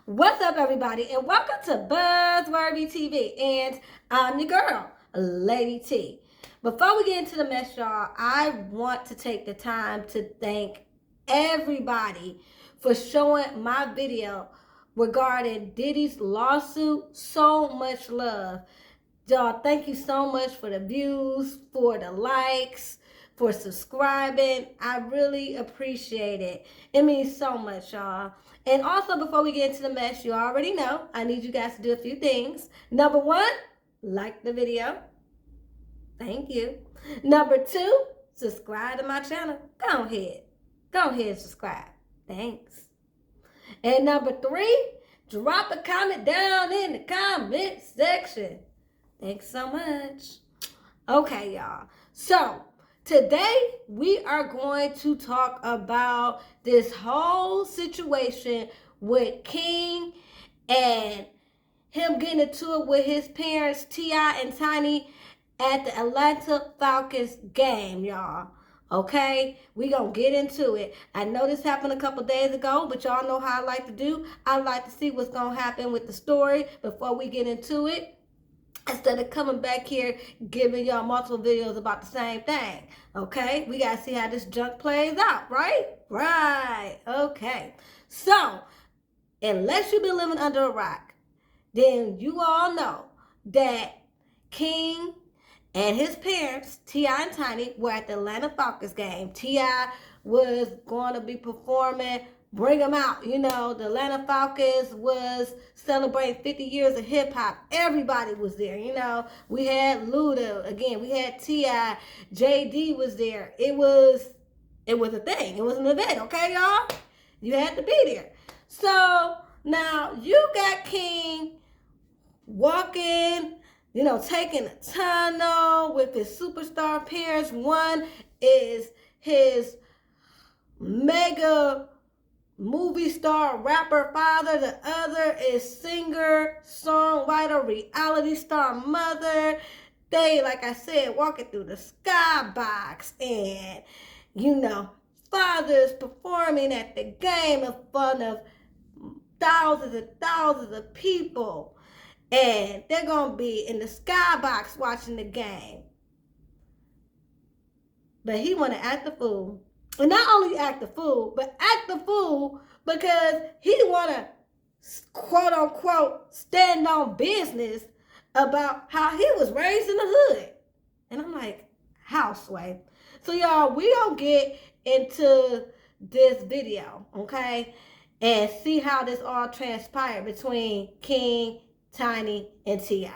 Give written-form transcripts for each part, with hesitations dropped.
What's up, everybody, and welcome to Buzzworthy TV, and I'm your girl, Lady T. Before we get into the mess, y'all, I want to take the time to thank everybody for showing my video regarding Diddy's lawsuit so much love. Y'all, thank you so much for the views, for the likes, for subscribing. I really appreciate it. It means so much, y'all. And also, before we get into the mess, you already know I need you guys to do a few things. Number one, like the video. Thank you. Number two, subscribe to my channel. Go ahead and subscribe. Thanks. And number three, drop a comment down in the comment section. Thanks so much. Okay, y'all. So, today we are going to talk about this whole situation with King and him getting into it with his parents, T.I. and Tiny, at the Atlanta Falcons game, y'all. Okay, we gonna get into it. I know this happened a couple days ago, but y'all know how I like to do. I like to see what's gonna happen with the story before we get into it, instead of coming back here giving y'all multiple videos about the same thing. Okay, we gotta see how this junk plays out, right? Right. Okay, so unless you've been living under a rock, then you all know that King and his parents, T.I. and Tiny, were at the Atlanta Falcons game. T.I. was going to be performing Bring Them Out. You know, the Atlanta Falcons was celebrating 50 years of hip-hop. Everybody was there, you know. We had Luda. Again, we had T.I. J.D. was there. It was a thing. It was an event, okay, y'all? You had to be there. So, now, you got King walking, you know, taking a tunnel with his superstar parents. One is his mega movie star rapper father. The other is singer, songwriter, reality star mother. They, like I said, walking through the skybox, and, you know, fathers performing at the game in front of thousands and thousands of people. And they're going to be in the skybox watching the game. But he want to act the fool. And not only act the fool, but act the fool because he want to, quote unquote, stand on business about how he was raised in the hood. And I'm like, how, Sway? So, y'all, we going to get into this video, okay? And see how this all transpired between King, Tiny, and T.I.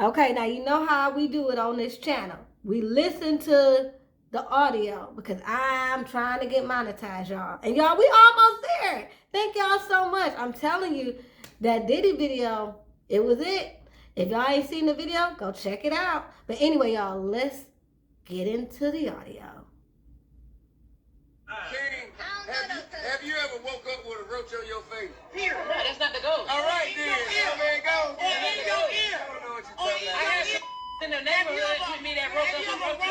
Okay, now you know how we do it on this channel. We listen to the audio because I'm trying to get monetized, y'all. And y'all, we almost there. Thank y'all so much. I'm telling you, that Diddy video, it was it. If y'all ain't seen the video, go check it out. But anyway, y'all, let's get into the audio. King, have you ever woke up with a roach on your face? Here. No, that's not the goal. All right, then. Yeah, man, go. In your ear. I don't know what you're talking about. I had some in the neighborhood with me that broke up some roach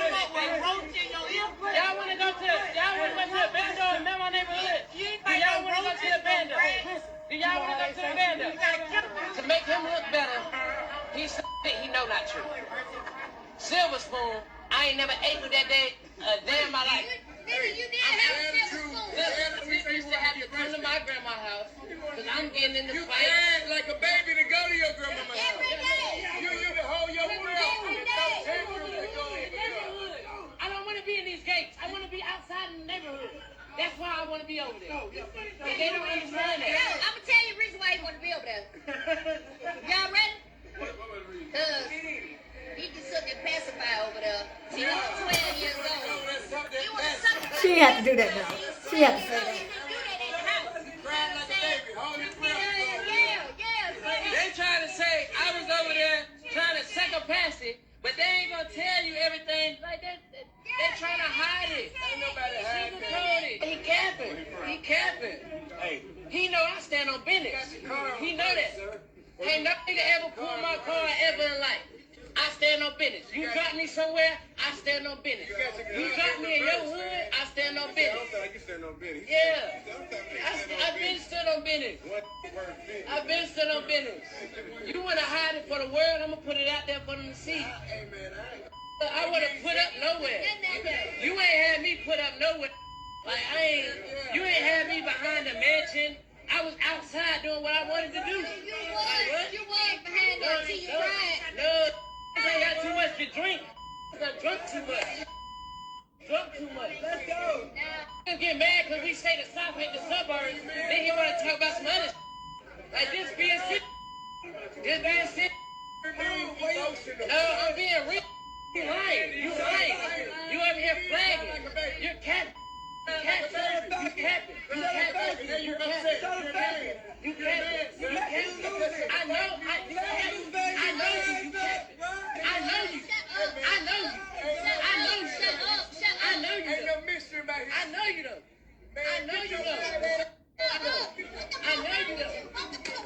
in your ear. Y'all want to go to the bando in my neighborhood? Do y'all want to go to the bando? Do y'all want to go to the bando? To make him look better, he know not true. Silver spoon, I ain't never ate with that day a day in my life. You did have we used to have to come to my grandma's house because I'm getting in the fight. You act like a baby to go to your grandma's house. Every day. You to hold your breath. I don't want to be in these gates. I want to be outside in the neighborhood. That's why I want to be over there. But they don't understand that. I'm going to tell you the reason why you want to be over there. Y'all ready? Because he just took and pacified over there. She was 12 years old. She had to do that now. She had to say that. Crying like a baby. Hold your breath. Yeah. got capacity, but they ain't gonna tell you everything. Like that, they trying to hide it. Ain't nobody hiding it. He capping. He capping. Hey. He know I stand on business. He know that. Ain't no nigga ever pulled my car ever in life. I stand on business. You got me somewhere, I stand on business. You got me in your hood, I stand on business. I don't think you stand on business. Yeah. I've been stood on business. I've been stood on business. You want to hide it for the world, I'm going to put it out there for them to see. I would have put up nowhere. You ain't had me put up nowhere. Like, you ain't had me behind the mansion. I was outside doing what I wanted to do. You was behind that till you cried. No, I got too much to drink. I drunk too much. Let's go. You get mad because we say the South hate the suburbs. Then he want to talk about some other shit. Like this being sick. This being sick. No, I'm being real. You lying. You over here flagging. You're capping. You capping.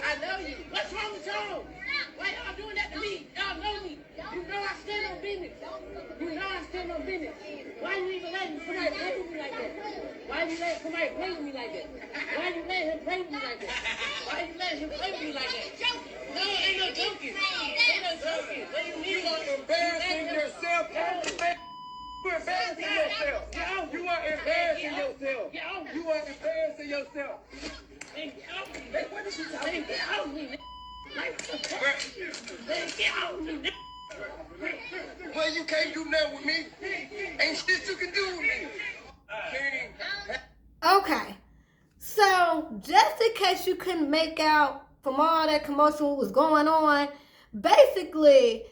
I know you. What's wrong with y'all? Why y'all doing that to me? Y'all know me. You know I stand on business. Why you even letting somebody play with me like that? Why you letting somebody play with me like that? Why you letting him play with me like that? No, ain't no joking. What do you mean? You're embarrassing yourself. You're embarrassing yourself. You are embarrassing yourself. You are embarrassing yourself. Hey, what is she talking about? Get out of me, get out of me, Well, you can't do nothing with me. Ain't shit you can do with me. Okay, so just in case you couldn't make out from all that commotion what was going on, basically,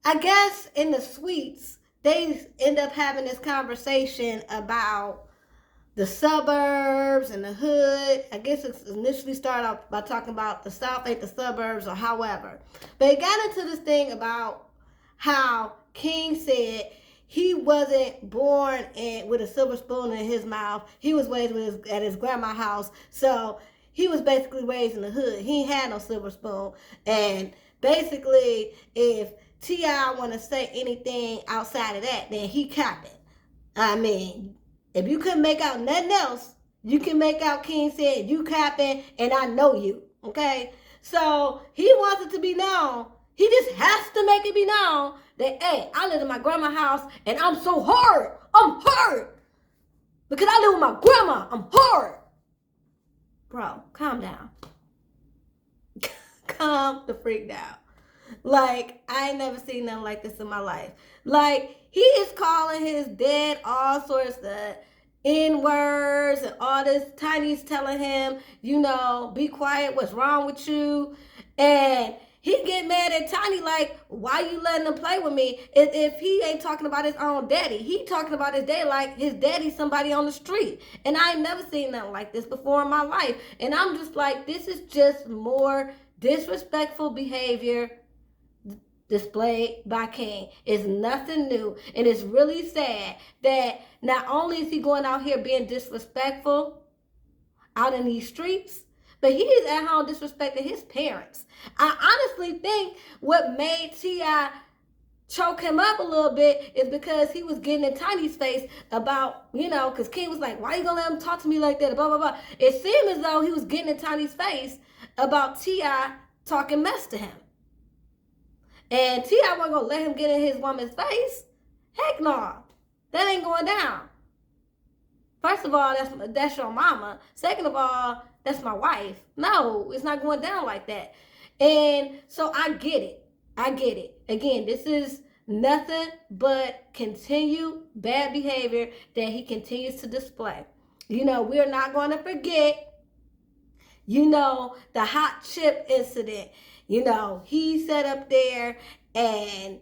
I guess in the suites, they end up having this conversation about the suburbs and the hood. I guess it initially started off by talking about the South ain't the suburbs or however. But it got into this thing about how King said he wasn't born with a silver spoon in his mouth. He was raised at his grandma's house. So he was basically raised in the hood. He ain't had no silver spoon. And basically, if T.I. want to say anything outside of that, then he capping. I mean, if you couldn't make out nothing else, you can make out King said you capping and I know you. Okay? So he wants it to be known. He just has to make it be known that, hey, I live in my grandma's house and I'm so hard. I'm hard. Because I live with my grandma. I'm hard. Bro, calm down. Calm the freak down. Like, I ain't never seen nothing like this in my life. Like, he is calling his dad all sorts of N-words and all this. Tiny's telling him, be quiet, what's wrong with you? And he get mad at Tiny like, why you letting him play with me? If he ain't talking about his own daddy, he talking about his daddy like his daddy's somebody on the street. And I ain't never seen nothing like this before in my life. And I'm just like, this is just more disrespectful behavior displayed by King. It's nothing new. And it's really sad that not only is he going out here being disrespectful out in these streets, but he is at home disrespecting his parents. I honestly think what made T.I. choke him up a little bit is because he was getting in Tiny's face about, because King was like, why you gonna let him talk to me like that, blah, blah, blah. It seemed as though he was getting in Tiny's face about T.I. talking mess to him. And T.I. wasn't gonna let him get in his woman's face. Heck no. That ain't going down. First of all, that's your mama. Second of all, that's my wife. No, it's not going down like that. And so I get it. Again, this is nothing but continued bad behavior that he continues to display. We're not going to forget, the hot chip incident. He sat up there and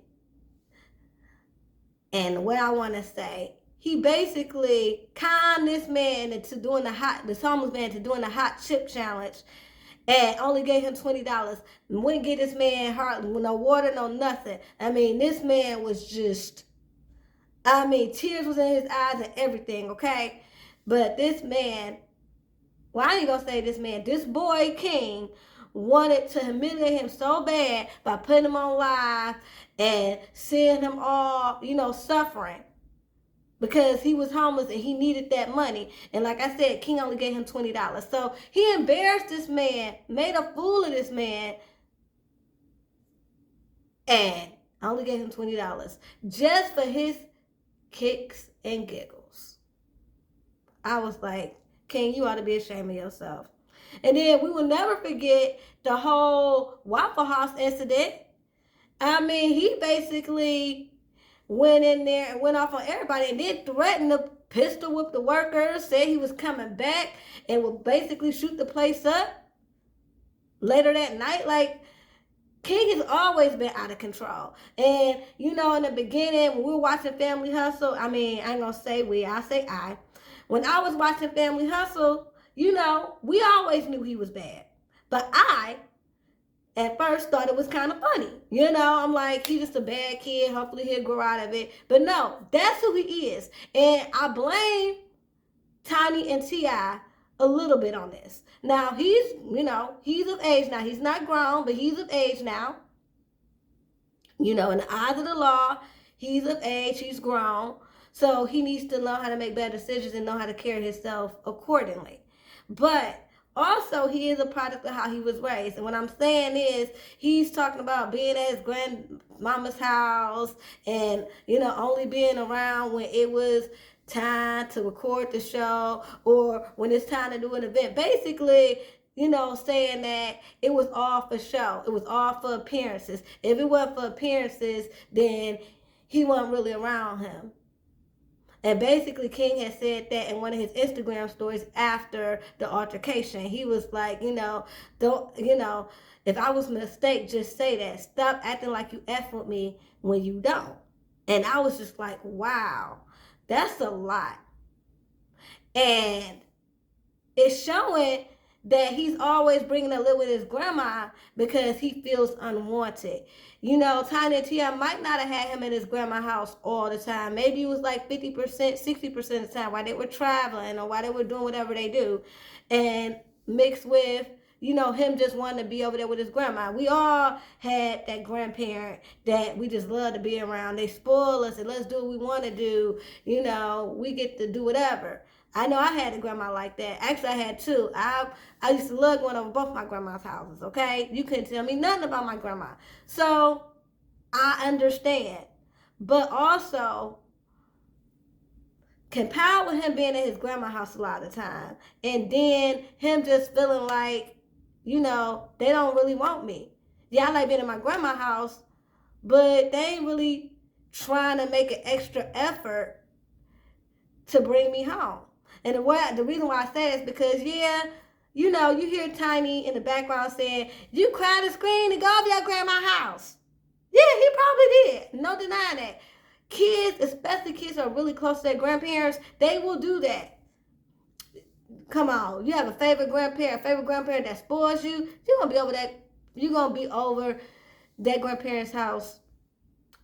what I want to say, he basically conned this man into doing this homeless man to doing the hot chip challenge. and only gave him $20. Wouldn't get this man hardly no water, no nothing. I mean, this man was just, I mean, tears was in his eyes and everything, okay? But this man, well, I ain't gonna say this man, this boy King wanted to humiliate him so bad by putting him on live and seeing him all, suffering because he was homeless and he needed that money. And like I said, King only gave him $20. So he embarrassed this man, made a fool of this man, and only gave him $20 just for his kicks and giggles. I was like, King, you ought to be ashamed of yourself. And then we will never forget the whole Waffle House incident. I mean, he basically went in there and went off on everybody and then threatened to pistol whip the workers, said he was coming back and would basically shoot the place up later that night. Like, King has always been out of control. And, in the beginning, when we were watching Family Hustle, I mean, I ain't going to say we, I say I. When I was watching Family Hustle, we always knew he was bad. But I, at first, thought it was kind of funny. I'm like, he's just a bad kid. Hopefully he'll grow out of it. But no, that's who he is. And I blame Tiny and T.I. a little bit on this. Now, he's of age now. He's not grown, but he's of age now. In the eyes of the law, he's of age. He's grown. So he needs to learn how to make better decisions and know how to carry himself accordingly. But also, he is a product of how he was raised. And what I'm saying is, he's talking about being at his grandmama's house and, only being around when it was time to record the show or when it's time to do an event. Basically, saying that it was all for show. It was all for appearances. If it wasn't for appearances, then he wasn't really around him. And basically, King had said that in one of his Instagram stories after the altercation. He was like, don't, if I was a mistake, just say that. Stop acting like you F with me when you don't. And I was just like, wow, that's a lot. And it's showing that he's always bringing a little with his grandma because he feels unwanted. Tiny and T.I. might not have had him in his grandma's house all the time. Maybe it was like 50%, 60% of the time while they were traveling or while they were doing whatever they do. And mixed with, him just wanting to be over there with his grandma. We all had that grandparent that we just love to be around. They spoil us and let's do what we want to do. We get to do whatever. I know I had a grandma like that. Actually, I had two. I used to love going over both my grandma's houses, okay? You couldn't tell me nothing about my grandma. So, I understand. But also, compare with him being at his grandma's house a lot of the time. And then him just feeling like, they don't really want me. Yeah, I like being in my grandma's house, but they ain't really trying to make an extra effort to bring me home. And the reason why I say that is because, you hear Tiny in the background saying, you cried and screamed to go over your grandma's house. Yeah, he probably did. No denying that. Kids, especially kids who are really close to their grandparents, they will do that. Come on, you have a favorite grandparent that spoils you, you're going to be over that grandparent's house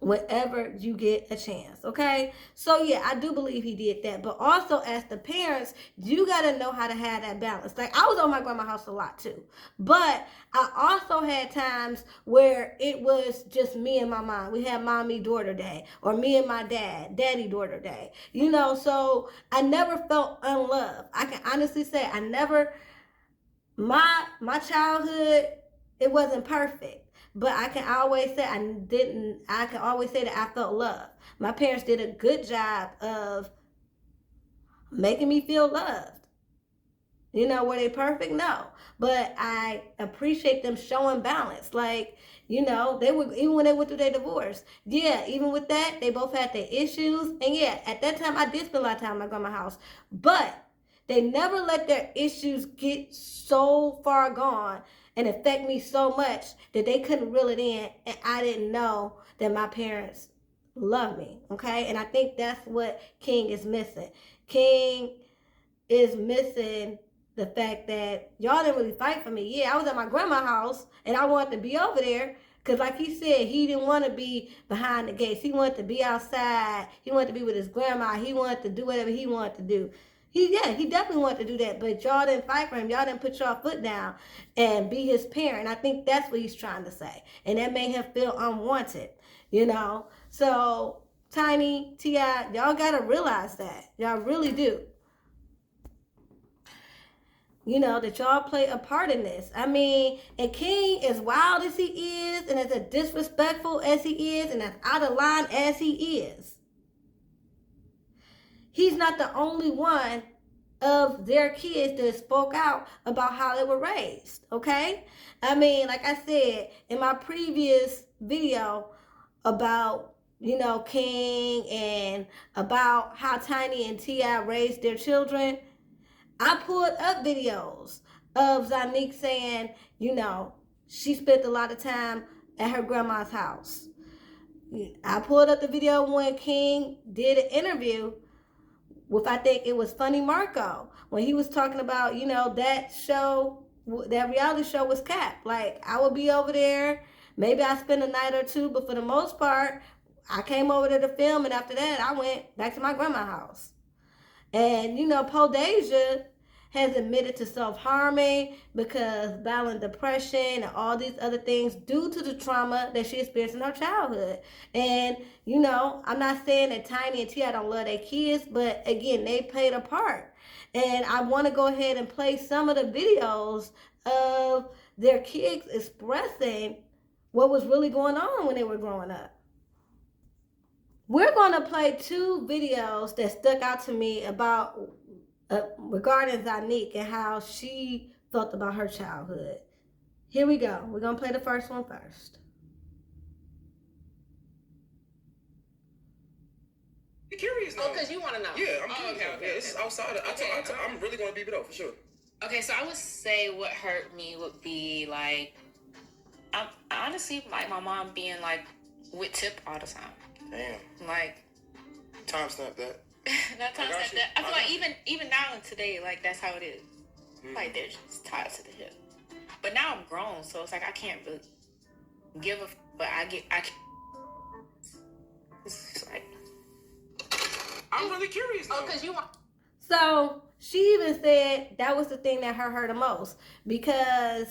whenever you get a chance, okay? So yeah, I do believe he did that. But also as the parents, you gotta know how to have that balance. Like, I was on my grandma's house a lot too. But I also had times where it was just me and my mom. We had mommy-daughter day. Or me and my dad, daddy-daughter day. So I never felt unloved. I can honestly say my childhood, it wasn't perfect. But I can always say that I felt love. My parents did a good job of making me feel loved. Were they perfect? No. But I appreciate them showing balance. Like, they were, even when they went through their divorce. Yeah, even with that, they both had their issues. And yeah, at that time, I did spend a lot of time at my grandma's house. But they never let their issues get so far gone and affect me so much that they couldn't reel it in, and I didn't know that my parents loved me, okay? And I think that's what King is missing. King is missing the fact that y'all didn't really fight for me. Yeah, I was at my grandma's house and I wanted to be over there because, like he said, he didn't want to be behind the gates. He wanted to be outside. He wanted to be with his grandma. He wanted to do whatever he wanted to do. He definitely wanted to do that, but y'all didn't fight for him. Y'all didn't put y'all foot down and be his parent. I think that's what he's trying to say, and that made him feel unwanted. So Tiny, T.I., y'all gotta realize that. Y'all really do. That y'all play a part in this. I mean, and King, as wild as he is, and as disrespectful as he is, and as out of line as he is, he's not the only one of their kids that spoke out about how they were raised, okay? I mean, like I said in my previous video about, King and about how Tiny and T.I. raised their children, I pulled up videos of Zanique saying, she spent a lot of time at her grandma's house. I pulled up the video when King did an interview with, I think it was Funny Marco, when he was talking about, that show, that reality show was capped. Like, I would be over there, maybe I spend a night or two, but for the most part, I came over there to film, and after that, I went back to my grandma's house. And, Podasia has admitted to self-harming because battling depression and all these other things due to the trauma that she experienced in her childhood. And, I'm not saying that Tiny and T.I. don't love their kids, but again, they played a part. And I want to go ahead and play some of the videos of their kids expressing what was really going on when they were growing up. We're going to play 2 videos that stuck out to me about regarding Zanique and how she felt about her childhood. Here we go. We're going to play the first one first. You're curious though. Oh, because you want to know. Yeah, I'm curious. Okay. Yeah, this is outside of, I'm really going to beep it up for sure. Okay, so I would say what hurt me would be like, honestly, like my mom being like with Tip all the time. Damn. Like, Timestamp that. not times like that. I feel like even now and today, like that's how it is. Like they're just tied to the hip. But now I'm grown, so it's like I can't really give a. But I can't. It's like, I'm really curious though. Oh, because you want. So she even said that was the thing that hurt her the most because,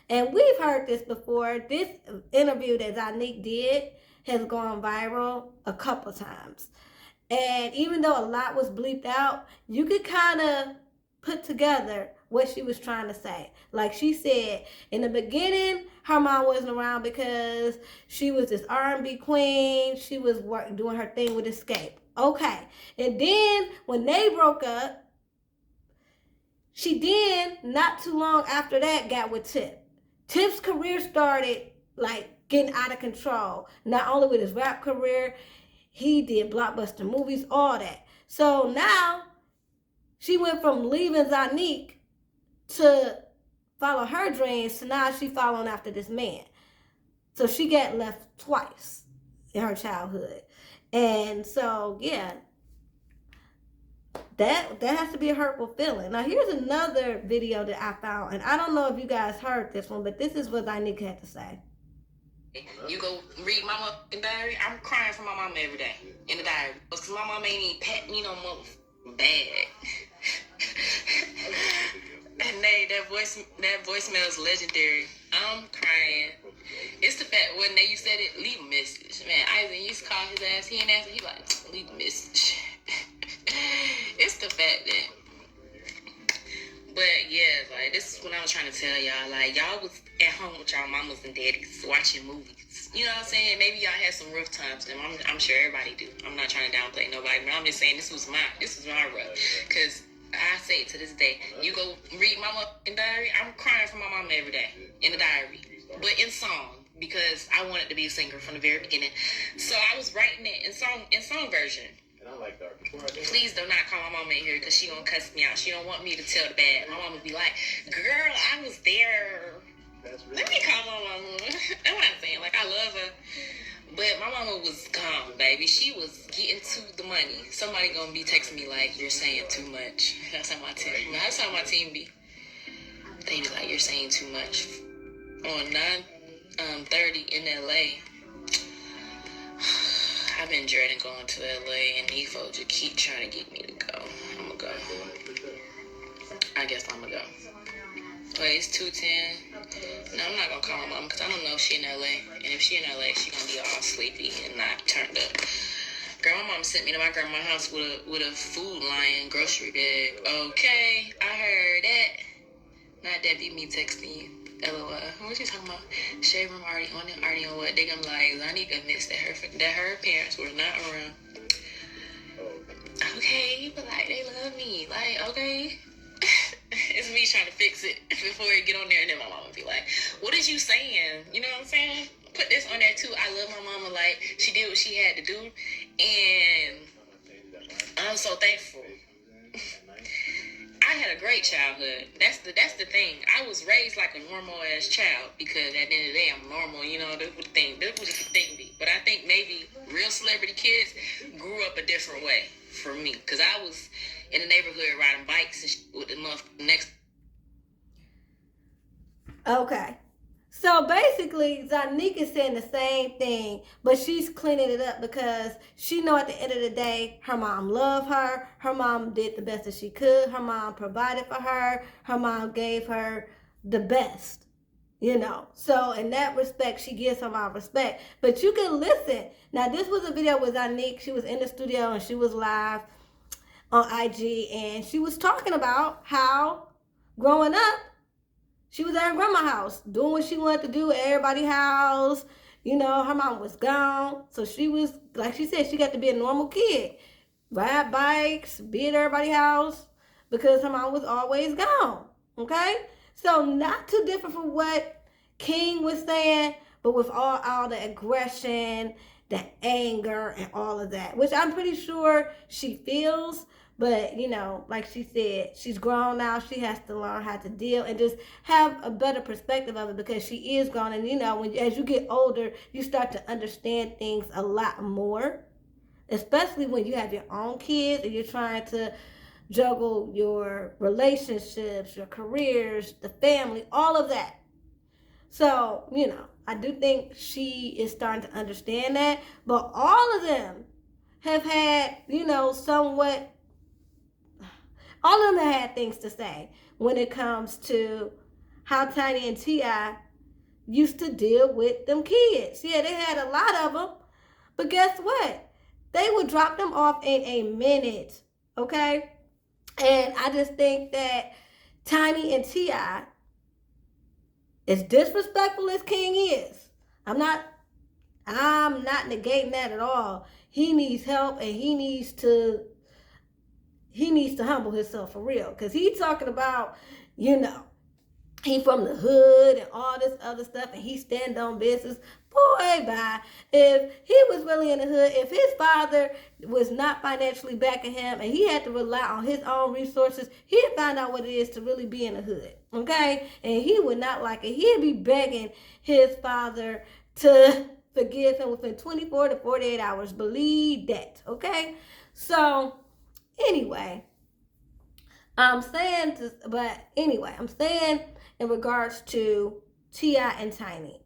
and we've heard this before, this interview that Zanique did has gone viral a couple times. And even though a lot was bleeped out, you could kind of put together what she was trying to say. Like she said, in the beginning, her mom wasn't around because she was this R&B queen. She was doing her thing with Escape. Okay. And then when they broke up, she then, not too long after that, got with Tip. Tip's career started like getting out of control. Not only with his rap career, he did blockbuster movies, all that. So now she went from leaving Zanique to follow her dreams to now she following after this man. So she got left twice in her childhood. And so, yeah, that has to be a hurtful feeling. Now, here's another video that I found. And I don't know if you guys heard this one, but this is what Zanique had to say. you go read my motherfucking diary. I'm crying for my mama every day in the diary because my mama ain't even pat me no more bad. And that voicemail is legendary. I'm crying. It's the fact when you said it, leave a message. Man, Ivan used to call his ass. He ain't answer. He like, leave a message. It's the fact that. But yeah, like this is what I was trying to tell y'all. Like y'all was at home with y'all mamas and daddies watching movies. You know what I'm saying? Maybe y'all had some rough times, and I'm sure everybody do. I'm not trying to downplay nobody, but I'm just saying this was my rough. Cause I say it to this day, you go read my motherfucking diary. I'm crying for my mama every day in the diary, but in song because I wanted to be a singer from the very beginning. So I was writing it in song version. Please do not call my mama in here because she gonna cuss me out. She don't want me to tell the bad. My mama be like, girl, I was there. Let me call my mama. That's what I'm saying. Like, I love her. But my mama was gone, baby. She was getting to the money. Somebody gonna be texting me like, you're saying too much. That's how my team be. they be like, you're saying too much. On 9:30 in LA, I've been dreading going to LA, and these folks just keep trying to get me to go. I'm gonna go. I guess I'm gonna go. But it's 2:10. No, I'm not gonna call my mom because I don't know if she in LA. And if she in LA, she gonna be all sleepy and not turned up. Girl, my mom sent me to my grandma's house with a Food Lion grocery bag. Okay, I heard that. Not that be me texting you. LOL. What you talking about? Shade room already on it. Already on what? They gonna be like, Zanika admits that her parents were not around. Okay, but like they love me. Like, okay. It's me trying to fix it before we get on there, and then my mama be like, what is you saying? You know what I'm saying? Put this on there too. I love my mama. Like, she did what she had to do, and I'm so thankful. I had a great childhood. That's the thing. I was raised like a normal ass child because at the end of the day, I'm normal. You know, that's what the thing. That's what the thing be. But I think maybe real celebrity kids grew up a different way for me because I was in the neighborhood riding bikes and with the next. Okay. So basically, Zanika is saying the same thing, but she's cleaning it up because she know at the end of the day, her mom loved her. Her mom did the best that she could. Her mom provided for her. Her mom gave her the best, you know. So in that respect, she gives her mom respect. But you can listen. Now, this was a video with Zanika. She was in the studio and she was live on IG, and she was talking about how growing up, she was at her grandma's house doing what she wanted to do at everybody's house. You know, her mom was gone. So she was, like she said, she got to be a normal kid. Ride bikes, be at everybody's house because her mom was always gone. Okay? So not too different from what King was saying, but with all the aggression, the anger, and all of that, which I'm pretty sure she feels. But, you know, like she said, she's grown now. She has to learn how to deal and just have a better perspective of it because she is grown. And, you know, as you get older, you start to understand things a lot more, especially when you have your own kids and you're trying to juggle your relationships, your careers, the family, all of that. So, you know, I do think she is starting to understand that. But all of them have had, you know, somewhat... all of them had things to say when it comes to how Tiny and T.I. used to deal with them kids. Yeah, they had a lot of them. But guess what? They would drop them off in a minute. Okay? And I just think that Tiny and T.I., as disrespectful as King is, I'm not negating that at all. He needs help and he needs to humble himself for real. Because he's talking about, you know, he from the hood and all this other stuff and he stand on business. Boy, bye. If he was really in the hood, if his father was not financially backing him and he had to rely on his own resources, he'd find out what it is to really be in the hood. Okay? And he would not like it. He'd be begging his father to forgive him within 24 to 48 hours. Believe that. Okay? So... anyway, I'm saying in regards to T.I. and Tiny,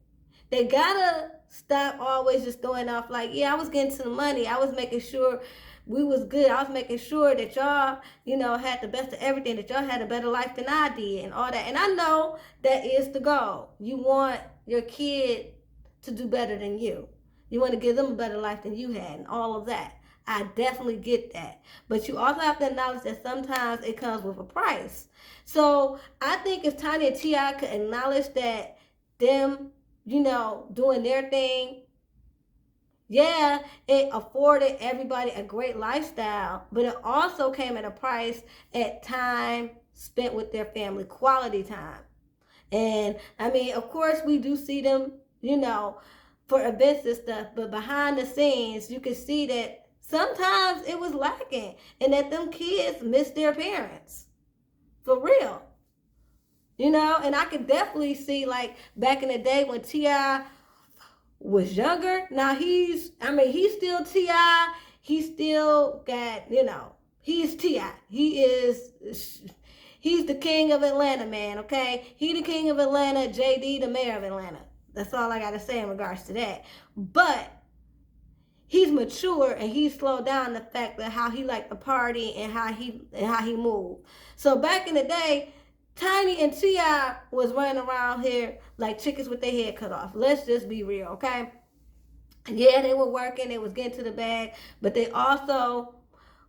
they gotta stop always just throwing off like, yeah, I was getting to the money. I was making sure we was good. I was making sure that y'all, you know, had the best of everything, that y'all had a better life than I did and all that. And I know that is the goal. You want your kid to do better than you. You want to give them a better life than you had and all of that. I definitely get that. But you also have to acknowledge that sometimes it comes with a price. So I think if Tiny and T.I. could acknowledge that them, you know, doing their thing, yeah, it afforded everybody a great lifestyle, but it also came at a price at time spent with their family, quality time. And I mean, of course, we do see them, you know, for events and stuff, but behind the scenes, you can see that sometimes it was lacking and that them kids missed their parents. For real. You know, and I could definitely see like back in the day when T.I. was younger. Now he's still T.I. He still got, you know, he's T.I. He He's the king of Atlanta, man, okay? He the king of Atlanta, JD the mayor of Atlanta. That's all I got to say in regards to that. But he's mature and he's slowed down the fact that how he liked to party and how he moved. So back in the day, Tiny and T.I. was running around here like chickens with their head cut off. Let's just be real, okay? Yeah, they were working, they was getting to the bag, but they also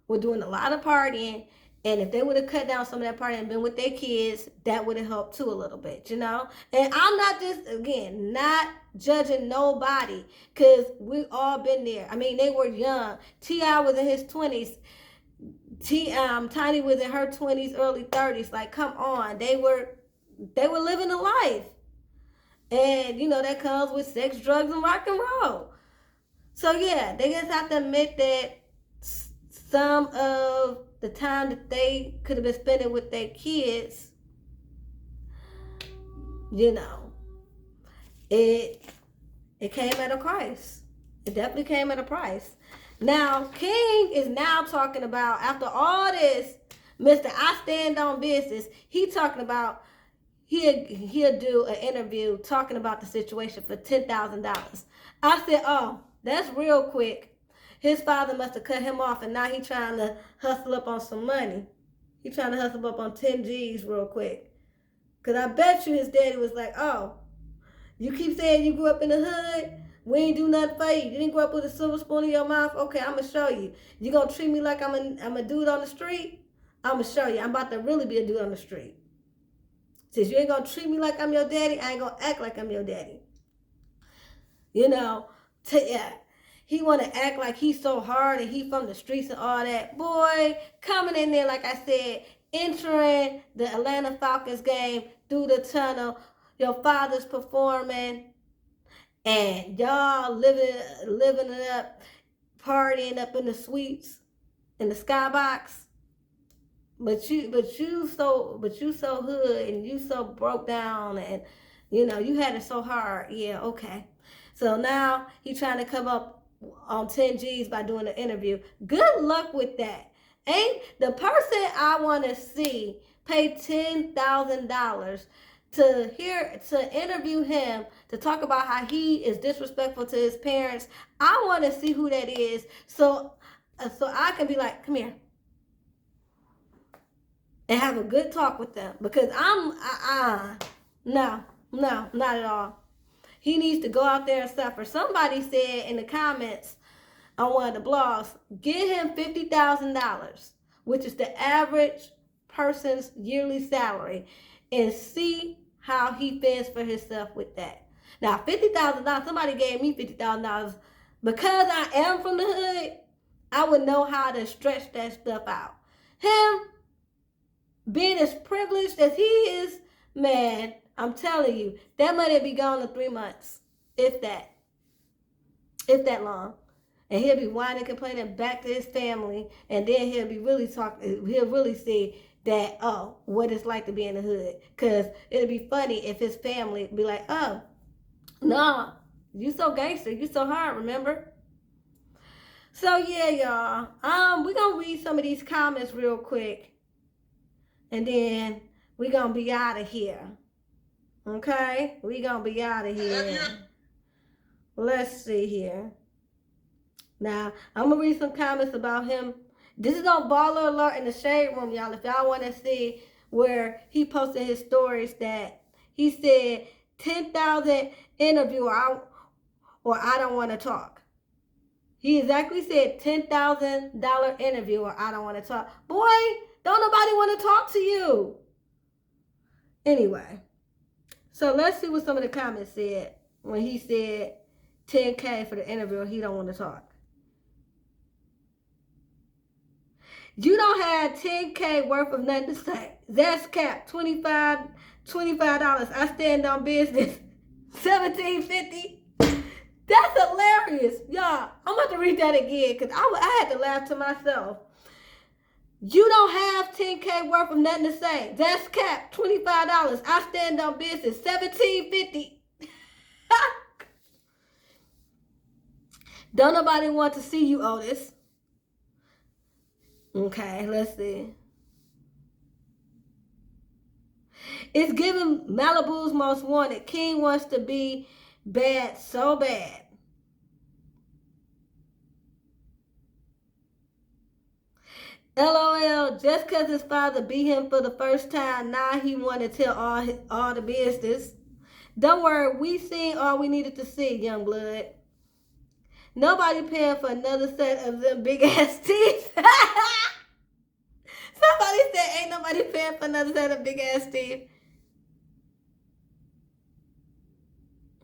were doing a lot of partying. And if they would have cut down some of that partying and been with their kids, that would have helped too a little bit, you know? And I'm not just, again, not judging nobody, because we all been there. I mean, they were young. T.I. was in his 20s. Tiny was in her 20s, early 30s. Like, come on. They were living a life. And, you know, that comes with sex, drugs, and rock and roll. So, yeah, they just have to admit that some of the time that they could have been spending with their kids, you know, it came at a price. It definitely came at a price. Now, King is now talking about, after all this, Mr. I Stand on Business, he talking about he'll do an interview talking about the situation for $10,000. I said, oh, that's real quick. His father must have cut him off, and now he trying to hustle up on some money. He trying to hustle up on 10 G's real quick. Because I bet you his daddy was like, oh, you keep saying you grew up in the hood? We ain't do nothing for you. You didn't grow up with a silver spoon in your mouth? Okay, I'm going to show you. You going to treat me like I'm a dude on the street? I'm going to show you. I'm about to really be a dude on the street. Since you ain't going to treat me like I'm your daddy, I ain't going to act like I'm your daddy. You know, yeah. He want to act like he's so hard and he from the streets and all that. Boy, coming in there, like I said, entering the Atlanta Falcons game through the tunnel. Your father's performing and y'all living it up, partying up in the suites, in the skybox. But you so hood and you so broke down and, you know, you had it so hard. Yeah, okay. So now he trying to come up on 10 G's by doing an interview. Good luck with that. Ain't the person I want to see pay $10,000 to interview him, to talk about how he is disrespectful to his parents. I want to see who that is, so I can be like, come here, and have a good talk with them, because no, not at all. He needs to go out there and suffer. Somebody said in the comments on one of the blogs, give him $50,000, which is the average person's yearly salary, and see how he fends for himself with that. Now, $50,000, somebody gave me $50,000. Because I am from the hood, I would know how to stretch that stuff out. Him being as privileged as he is, man, I'm telling you, that money will be gone in 3 months, if that long. And he'll be whining, complaining back to his family, and then he'll really see that, oh, what it's like to be in the hood. Because it'll be funny if his family be like, oh, nah, you so gangster, you so hard, remember? So yeah, y'all, we're gonna read some of these comments real quick, and then we're gonna be out of here. Okay, we gonna be out of here. Let's see here. Now, I'm gonna read some comments about him. This is on Baller Alert in the Shade Room, y'all. If y'all want to see where he posted his stories, that he said 10,000 interview or I don't want to talk. He exactly said $10,000 interview or I don't want to talk. Boy, don't nobody want to talk to you. Anyway. So let's see what some of the comments said when he said $10K for the interview and he don't want to talk. You don't have $10K worth of nothing to say. That's cap. $25. I stand on business. $17.50. That's hilarious. Y'all, I'm about to read that again because I had to laugh to myself. You don't have $10K worth of nothing to say. That's cap. $25. I stand on business. $17.50. Don't nobody want to see you, Otis. Okay, let's see. It's giving Malibu's Most Wanted. King wants to be bad so bad. LOL, just because his father beat him for the first time, now he want to tell all the business. Don't worry, we seen all we needed to see, young blood. Nobody paying for another set of them big ass teeth. Somebody said ain't nobody paying for another set of big ass teeth.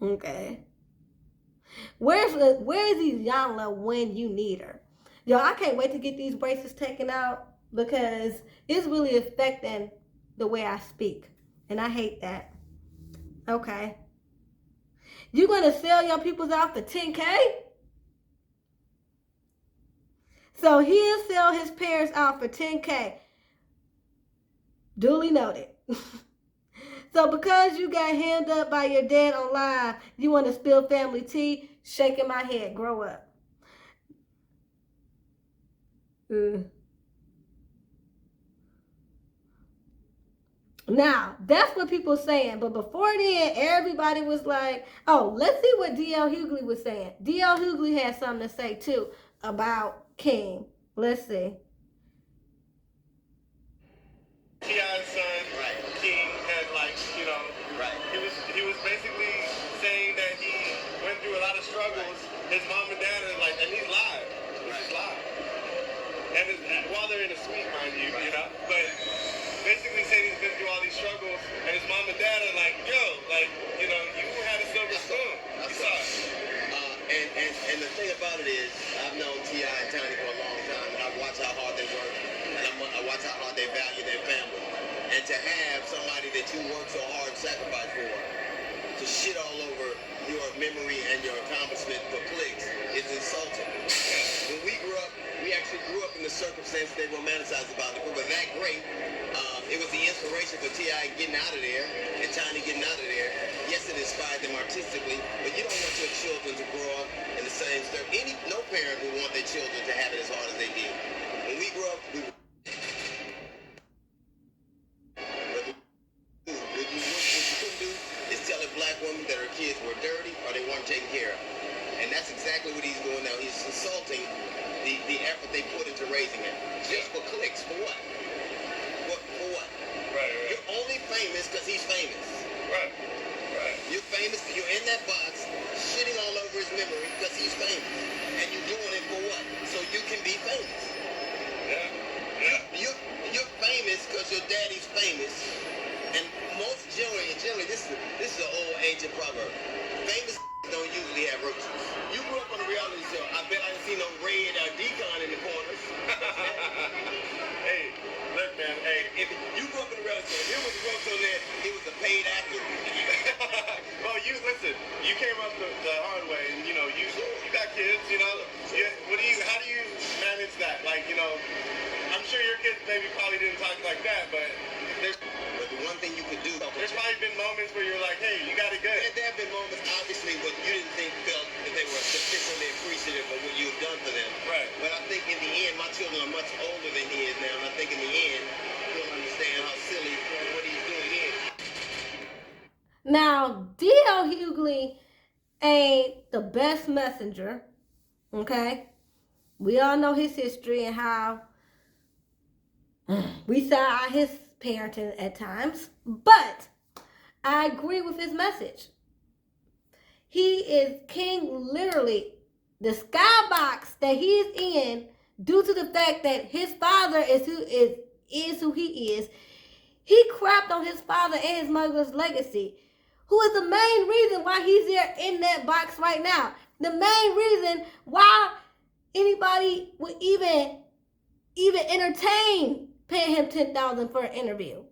Okay. Where's Iyanla when you need her? Yo, I can't wait to get these braces taken out because it's really affecting the way I speak. And I hate that. Okay. You gonna sell your peoples out for 10K? So he'll sell his parents out for 10K. Duly noted. So because you got hemmed up by your dad on live, you want to spill family tea? Shaking my head. Grow up. Now, that's what people saying. But before then, everybody was like, oh, let's see what D.L. Hughley was saying. D.L. Hughley had something to say, too, about King. Let's see. T.I.'s son, right. King, had right. He was basically saying that he went through a lot of struggles. Right. His mom and dad are like, and he's live. He's live. And while they're in a suite, mind you, right. But basically saying he's been through all these struggles, and his mom and dad are like, yo, you had a silver spoon. You saw it. And the thing about it is, I've known T.I. and Tiny for a long time, and I've watched how hard they work, and I watch how hard they value their family. And to have somebody that you work so hard and sacrifice for, to shit all over your memory and your accomplishment for clicks is insulting. When we grew up, we actually grew up in the circumstance they romanticized about it. We were that great. It was the inspiration for T.I. getting out of there and Tiny getting out of there. Yes, it inspired them artistically, but you don't want your children to grow up in the same stuff. No parent would want their children to have it as hard as they did. When we grew up, what you couldn't do is tell a black woman that her kids were dirty or they weren't taken care of. And that's exactly what he's doing now. He's insulting the effort they put into raising it. Just for clicks. For what? For what? Right. You're only famous because he's famous. Right. You're famous, you're in that box, shitting all over his memory because he's famous. And you're doing it for what? So you can be famous. Yeah. You're famous because your daddy's famous. And most generally, this is an old ancient proverb. Famous don't usually have roaches. You grew up on a reality show. I bet I didn't see no red decon in the corners. Hey, look, man. Hey, if you grew up in a reality show, here was a roach on there. He was a paid actor. Well, listen. You came up the hard way, and you got kids. How do you manage that? I'm sure your kids maybe probably didn't talk like that, but But the one thing you could do, there's probably been moments where you're like, hey, you got it good. There have been moments, obviously, but you didn't felt that they were sufficiently appreciative of what you've done for them. Right. But I think in the end, my children are much older than he is now, and I think in the end, he'll understand how silly what he's doing is. Now, D.L. Hughley ain't the best messenger, okay? We all know his history and how we saw his parenting at times, but I agree with his message. He is king, literally. The skybox that he's in, due to the fact that his father is who he is, he crapped on his father and his mother's legacy, who is the main reason why he's there in that box right now. The main reason why anybody would even entertain paying him $10,000 for an interview.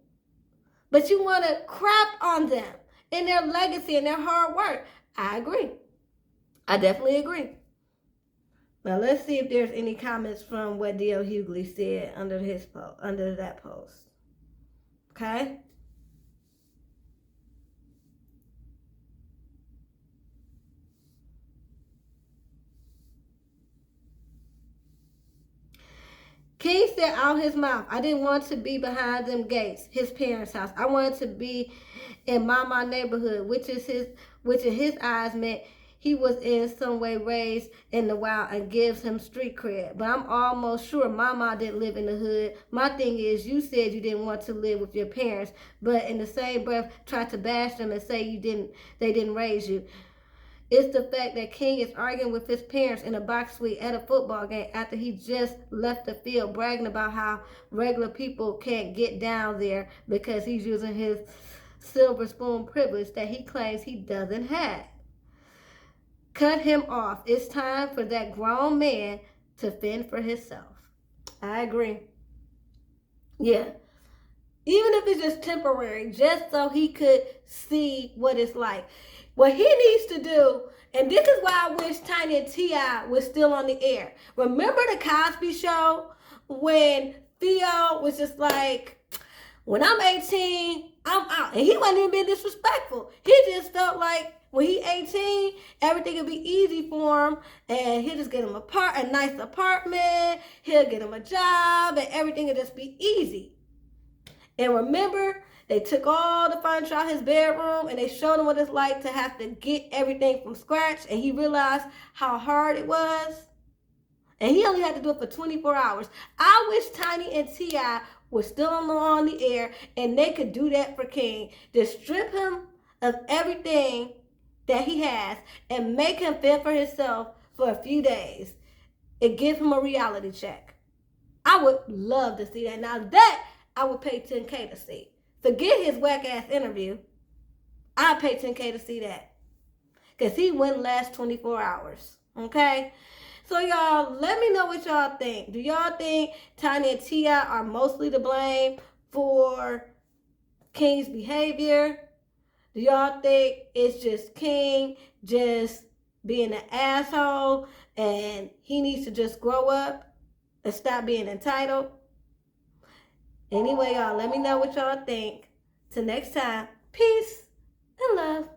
But you want to crap on them and their legacy and their hard work. I agree. I definitely agree. Now let's see if there's any comments from what D.L. Hughley said under that post. Okay? King said out his mouth, I didn't want to be behind them gates, his parents' house. I wanted to be in my neighborhood, which in his eyes meant he was in some way raised in the wild and gives him street cred. But I'm almost sure Mama didn't live in the hood. My thing is, you said you didn't want to live with your parents, but in the same breath tried to bash them and say they didn't raise you. It's the fact that King is arguing with his parents in a box suite at a football game after he just left the field, bragging about how regular people can't get down there because he's using his silver spoon privilege that he claims he doesn't have. Cut him off. It's time for that grown man to fend for himself. I agree. Yeah. Even if it's just temporary, just so he could see what it's like. What he needs to do, and this is why I wish Tiny and T.I. was still on the air. Remember the Cosby Show when Theo was just like, when I'm 18, I'm out. And he wasn't even being disrespectful. He just felt like when he 18, everything would be easy for him. And he'll just get him a nice apartment. He'll get him a job. And everything will just be easy. And remember, they took all the furniture out of his bedroom and they showed him what it's like to have to get everything from scratch. And he realized how hard it was. And he only had to do it for 24 hours. I wish Tiny and T.I. were still on the air and they could do that for King. Just strip him of everything that he has and make him fend for himself for a few days and give him a reality check. I would love to see that. Now that I would pay $10K to see. Forget his whack ass interview. I'd pay $10K to see that. Because he wouldn't last 24 hours. Okay? So y'all, let me know what y'all think. Do y'all think Tiny and T.I. are mostly to blame for King's behavior? Do y'all think it's just King just being an asshole and he needs to just grow up and stop being entitled? Anyway, y'all, let me know what y'all think. Till next time, peace and love.